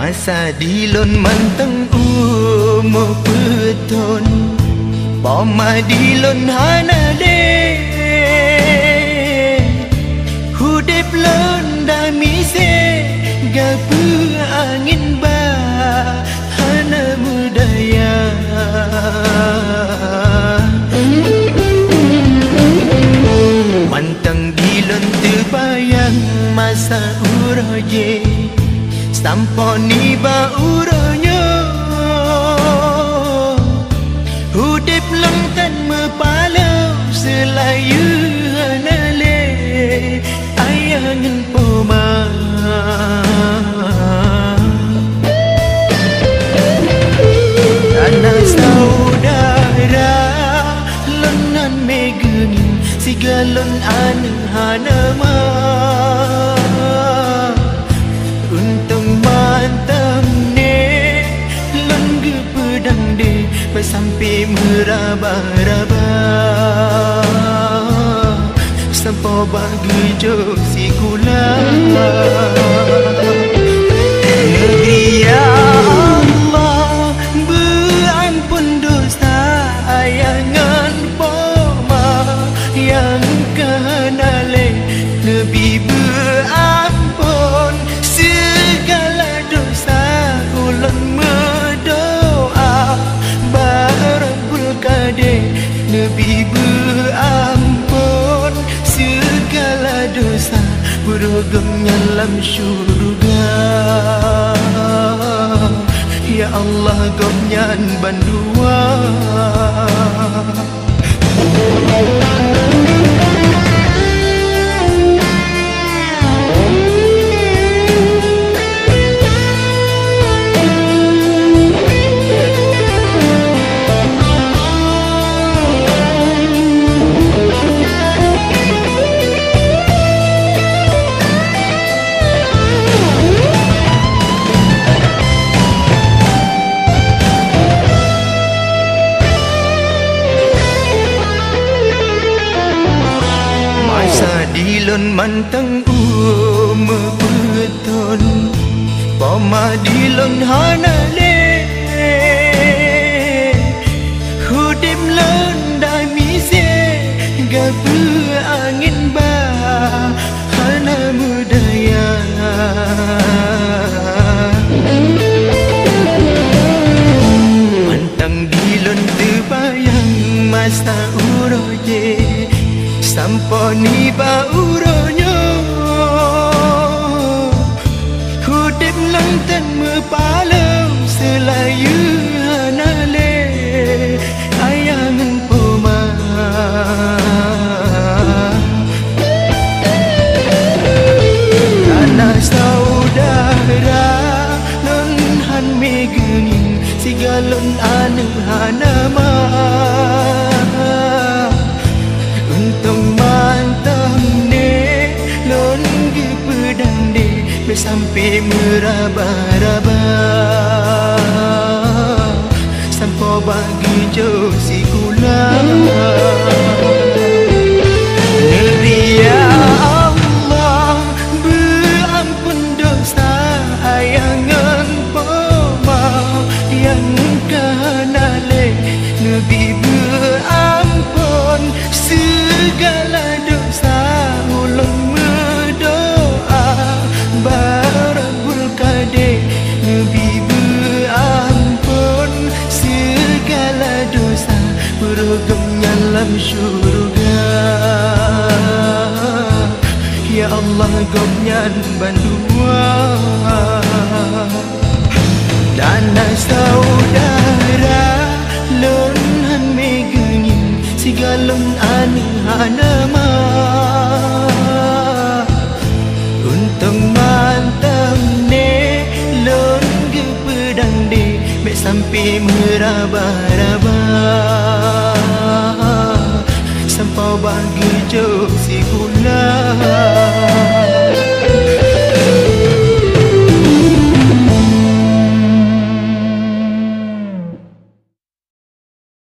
Masa dilon manteng umur beton Poma dilon hana de Hudip lon damise Gapu angin ba hana mudaya Manteng dilon terbayang masa uroje Samponi ba uronyo Hudip lontan mepalau selayu hanale Ayangan poma Tanah saudara lonan megengin Sigalon anu hanama Untung mantap ne Lengge pedang de Sampai meraba-raba Sampai bagi jok si gula Negeri ya Allah Berampun dosa Ayangan poma Yang kenale Lebih berampun Segala dosa Ulun berdoa Barabul Qadir Nabi berampun Segala dosa Beragam dalam syurga Ya Allah Gomnyan bandua Dilon manteng umur beton Poma dilon hanale Hudip lon damise Gapu angin ba hana mudaya Manteng dilon terbayang masa uroje Samponi ba uronyo Hudip lontan mepalau selayu hanale Ayangan poma Tanah saudara Nonhan megening Sigalon anu hanama Untung mantap ne Longgi pedang de Sampai meraba-raba Sampai bagi jauh si gula Negeri ya Allah Berampun dosa Ayangan poma Yang kanale Nabi berampun Segala dosa ulun berdoa Barabul Qadir Nabi berampun Segala dosa beragam dalam syurga Ya Allah Gomnyan bandua Tanah saudara Lonhan megengin Sigalon anu hanama Untung mantap ne Longge pedang de Sampai meraba-raba